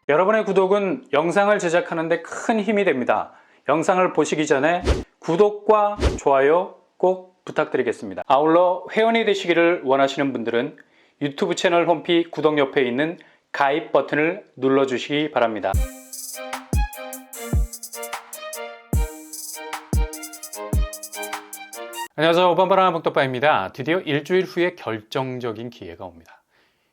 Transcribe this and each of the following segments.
여러분의 구독은 영상을 제작하는 데 큰 힘이 됩니다. 영상을 보시기 전에 구독과 좋아요 꼭 부탁드리겠습니다. 아울러 회원이 되시기를 원하시는 분들은 유튜브 채널 홈피 구독 옆에 있는 가입 버튼을 눌러주시기 바랍니다. 안녕하세요. 오반바라나 복덕바입니다. 드디어 일주일 후에 결정적인 기회가 옵니다.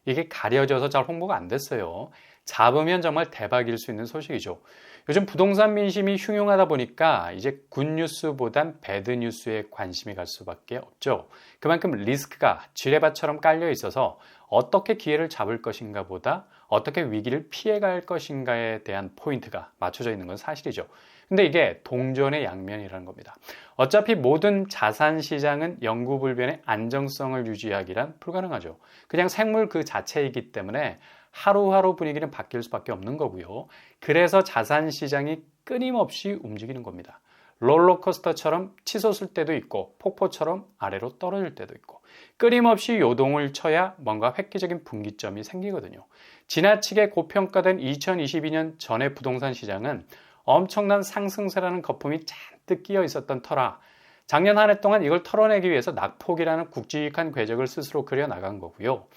이게 가려져서 잘 홍보가 안 됐어요. 잡으면 정말 대박일 수 있는 소식이죠. 요즘 부동산 민심이 흉흉하다 보니까 이제 굿뉴스보단 배드뉴스에 관심이 갈 수밖에 없죠. 그만큼 리스크가 지뢰밭처럼 깔려 있어서 어떻게 기회를 잡을 것인가 보다 어떻게 위기를 피해갈 것인가에 대한 포인트가 맞춰져 있는 건 사실이죠. 근데 이게 동전의 양면이라는 겁니다. 어차피 모든 자산 시장은 영구불변의 안정성을 유지하기란 불가능하죠. 그냥 생물 그 자체이기 때문에 하루하루 분위기는 바뀔 수밖에 없는 거고요. 그래서 자산 시장이 끊임없이 움직이는 겁니다. 롤러코스터처럼 치솟을 때도 있고 폭포처럼 아래로 떨어질 때도 있고 끊임없이 요동을 쳐야 뭔가 획기적인 분기점이 생기거든요. 지나치게 고평가된 2022년 전의 부동산 시장은 엄청난 상승세라는 거품이 잔뜩 끼어 있었던 터라 작년 한 해 동안 이걸 털어내기 위해서 낙폭이라는 굵직한 궤적을 스스로 그려나간 거고요.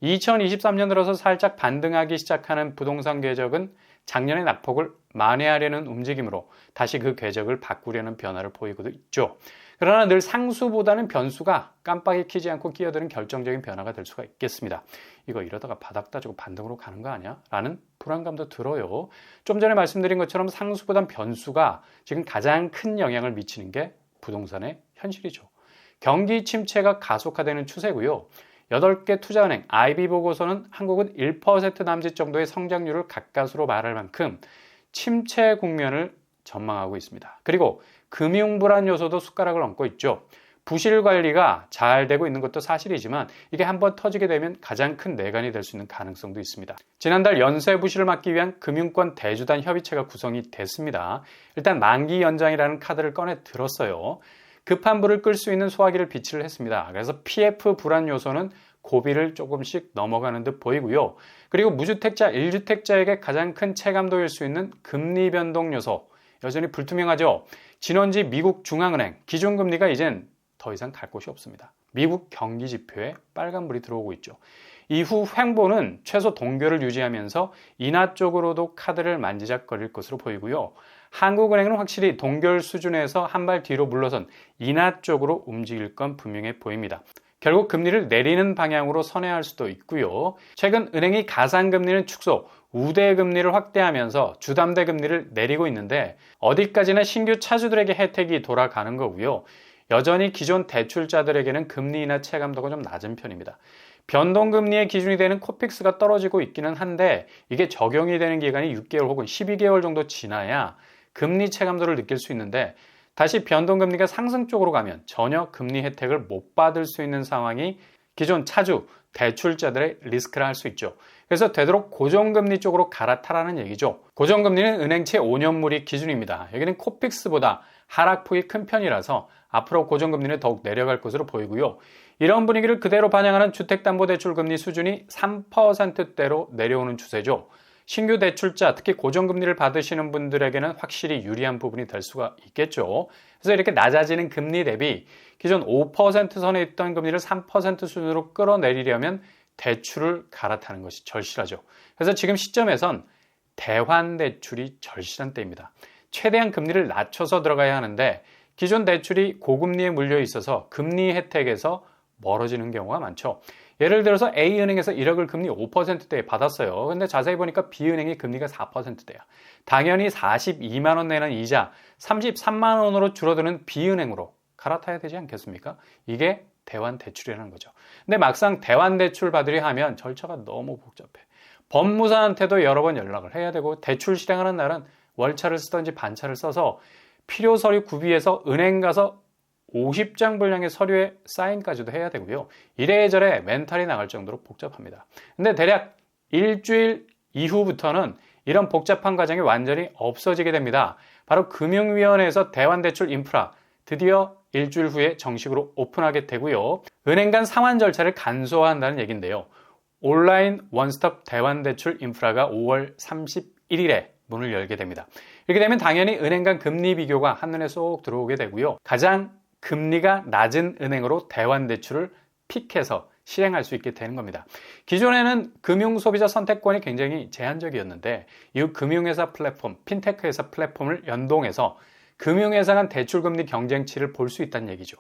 2023년 들어서 살짝 반등하기 시작하는 부동산 궤적은 작년의 낙폭을 만회하려는 움직임으로 다시 그 궤적을 바꾸려는 변화를 보이고 있죠. 그러나 늘 상수보다는 변수가 깜빡이 켜지 않고 끼어드는 결정적인 변화가 될 수가 있겠습니다. 이거 이러다가 바닥 따지고 반등으로 가는 거 아니야? 라는 불안감도 들어요. 좀 전에 말씀드린 것처럼 상수보단 변수가 지금 가장 큰 영향을 미치는 게 부동산의 현실이죠. 경기 침체가 가속화되는 추세고요. 8개 투자은행 IB 보고서는 한국은 1% 남짓 정도의 성장률을 가까스로 말할 만큼 침체 국면을 전망하고 있습니다. 그리고 금융불안 요소도 숟가락을 얹고 있죠. 부실 관리가 잘 되고 있는 것도 사실이지만 이게 한번 터지게 되면 가장 큰 내관이 될 수 있는 가능성도 있습니다. 지난달 연쇄 부실을 막기 위한 금융권 대주단 협의체가 구성이 됐습니다. 일단 만기 연장이라는 카드를 꺼내 들었어요. 급한 불을 끌 수 있는 소화기를 비치를 했습니다. 그래서 PF 불안 요소는 고비를 조금씩 넘어가는 듯 보이고요. 그리고 무주택자, 1주택자에게 가장 큰 체감도일 수 있는 금리 변동 요소 여전히 불투명하죠. 진원지 미국 중앙은행 기준금리가 이젠 더 이상 갈 곳이 없습니다. 미국 경기지표에 빨간불이 들어오고 있죠. 이후 횡보는 최소 동결을 유지하면서 인하 쪽으로도 카드를 만지작거릴 것으로 보이고요. 한국은행은 확실히 동결 수준에서 한 발 뒤로 물러선 인하 쪽으로 움직일 건 분명해 보입니다. 결국 금리를 내리는 방향으로 선회할 수도 있고요. 최근 은행이 가상금리는 축소, 우대금리를 확대하면서 주담대금리를 내리고 있는데 어디까지나 신규 차주들에게 혜택이 돌아가는 거고요. 여전히 기존 대출자들에게는 금리 인하 체감도가 좀 낮은 편입니다. 변동금리의 기준이 되는 코픽스가 떨어지고 있기는 한데 이게 적용이 되는 기간이 6개월 혹은 12개월 정도 지나야 금리 체감도를 느낄 수 있는데 다시 변동금리가 상승 쪽으로 가면 전혀 금리 혜택을 못 받을 수 있는 상황이 기존 차주, 대출자들의 리스크라 할 수 있죠. 그래서 되도록 고정금리 쪽으로 갈아타라는 얘기죠. 고정금리는 은행채 5년물이 기준입니다. 여기는 코픽스보다 하락폭이 큰 편이라서 앞으로 고정금리는 더욱 내려갈 것으로 보이고요. 이런 분위기를 그대로 반영하는 주택담보대출금리 수준이 3%대로 내려오는 추세죠. 신규 대출자, 특히 고정금리를 받으시는 분들에게는 확실히 유리한 부분이 될 수가 있겠죠. 그래서 이렇게 낮아지는 금리 대비 기존 5% 선에 있던 금리를 3% 수준으로 끌어내리려면 대출을 갈아타는 것이 절실하죠. 그래서 지금 시점에선 대환대출이 절실한 때입니다. 최대한 금리를 낮춰서 들어가야 하는데 기존 대출이 고금리에 물려 있어서 금리 혜택에서 멀어지는 경우가 많죠. 예를 들어서 A은행에서 1억을 금리 5%대에 받았어요. 근데 자세히 보니까 B은행이 금리가 4%대야. 당연히 42만 원 내는 이자 33만 원으로 줄어드는 B은행으로 갈아타야 되지 않겠습니까? 이게 대환대출이라는 거죠. 근데 막상 대환대출 받으려 하면 절차가 너무 복잡해. 법무사한테도 여러 번 연락을 해야 되고 대출 실행하는 날은 월차를 쓰던지 반차를 써서 필요 서류 구비해서 은행 가서 50장 분량의 서류에 사인까지도 해야 되고요. 이래저래 멘탈이 나갈 정도로 복잡합니다. 근데 대략 일주일 이후부터는 이런 복잡한 과정이 완전히 없어지게 됩니다. 바로 금융위원회에서 대환대출 인프라 드디어 일주일 후에 정식으로 오픈하게 되고요. 은행 간 상환 절차를 간소화한다는 얘기인데요. 온라인 원스톱 대환대출 인프라가 5월 31일에 문을 열게 됩니다. 이렇게 되면 당연히 은행 간 금리 비교가 한눈에 쏙 들어오게 되고요. 가장 금리가 낮은 은행으로 대환대출을 픽해서 실행할 수 있게 되는 겁니다. 기존에는 금융소비자 선택권이 굉장히 제한적이었는데 이후 금융회사 플랫폼, 핀테크 회사 플랫폼을 연동해서 금융회사 간 대출금리 경쟁치를 볼 수 있다는 얘기죠.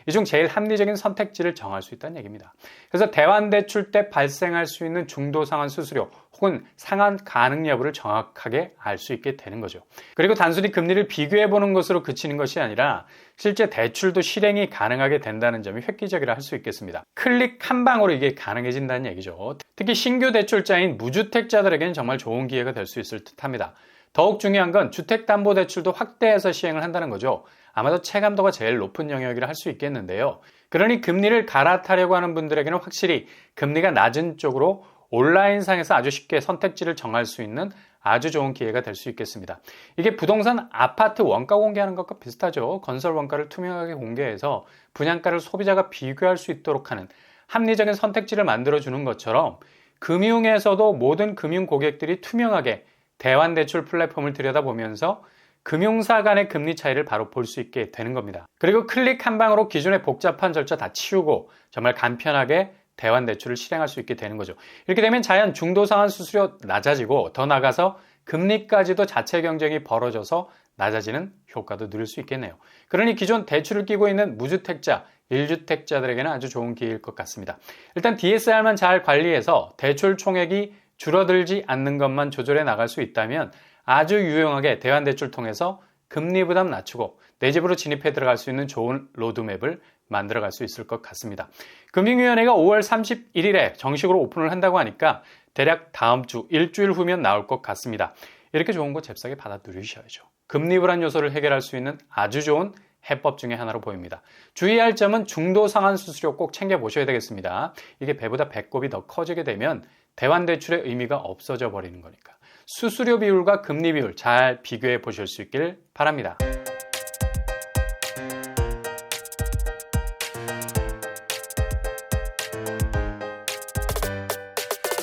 이 중 제일 합리적인 선택지를 정할 수 있다는 얘기입니다. 그래서 대환대출 때 발생할 수 있는 중도상환 수수료 혹은 상환 가능 여부를 정확하게 알 수 있게 되는 거죠. 그리고 단순히 금리를 비교해보는 것으로 그치는 것이 아니라 실제 대출도 실행이 가능하게 된다는 점이 획기적이라 할 수 있겠습니다. 클릭 한 방으로 이게 가능해진다는 얘기죠. 특히 신규 대출자인 무주택자들에게는 정말 좋은 기회가 될 수 있을 듯합니다. 더욱 중요한 건 주택담보대출도 확대해서 시행을 한다는 거죠. 아마도 체감도가 제일 높은 영역이라 할 수 있겠는데요. 그러니 금리를 갈아타려고 하는 분들에게는 확실히 금리가 낮은 쪽으로 온라인상에서 아주 쉽게 선택지를 정할 수 있는 아주 좋은 기회가 될 수 있겠습니다. 이게 부동산 아파트 원가 공개하는 것과 비슷하죠. 건설 원가를 투명하게 공개해서 분양가를 소비자가 비교할 수 있도록 하는 합리적인 선택지를 만들어주는 것처럼 금융에서도 모든 금융 고객들이 투명하게 대환대출 플랫폼을 들여다보면서 금융사 간의 금리 차이를 바로 볼 수 있게 되는 겁니다. 그리고 클릭 한 방으로 기존의 복잡한 절차 다 치우고 정말 간편하게 대환대출을 실행할 수 있게 되는 거죠. 이렇게 되면 자연 중도상환 수수료 낮아지고 더 나아가서 금리까지도 자체 경쟁이 벌어져서 낮아지는 효과도 누릴 수 있겠네요. 그러니 기존 대출을 끼고 있는 무주택자, 1주택자들에게는 아주 좋은 기회일 것 같습니다. 일단 DSR만 잘 관리해서 대출 총액이 줄어들지 않는 것만 조절해 나갈 수 있다면 아주 유용하게 대환대출 통해서 금리 부담 낮추고 내 집으로 진입해 들어갈 수 있는 좋은 로드맵을 만들어갈 수 있을 것 같습니다. 금융위원회가 5월 31일에 정식으로 오픈을 한다고 하니까 대략 다음 주 일주일 후면 나올 것 같습니다. 이렇게 좋은 거 잽싸게 받아 누리셔야죠. 금리 불안 요소를 해결할 수 있는 아주 좋은 해법 중에 하나로 보입니다. 주의할 점은 중도상환 수수료 꼭 챙겨보셔야 되겠습니다. 이게 배보다 배꼽이 더 커지게 되면 대환대출의 의미가 없어져 버리는 거니까. 수수료 비율과 금리 비율 잘 비교해 보실 수 있길 바랍니다.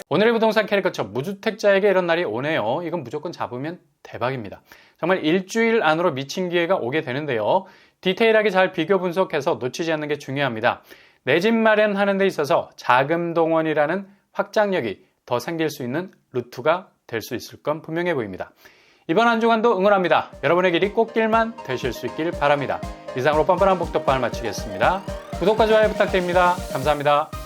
오늘의 부동산 캐리커처 무주택자에게 이런 날이 오네요. 이건 무조건 잡으면 대박입니다. 정말 일주일 안으로 미친 기회가 오게 되는데요. 디테일하게 잘 비교 분석해서 놓치지 않는 게 중요합니다. 내 집 마련하는 데 있어서 자금 동원이라는 확장력이 더 생길 수 있는 루트가 될 수 있을 건 분명해 보입니다. 이번 한 주간도 응원합니다. 여러분의 길이 꽃길만 되실 수 있길 바랍니다. 이상으로 뻔뻔한 복덕방을 마치겠습니다. 구독과 좋아요 부탁드립니다. 감사합니다.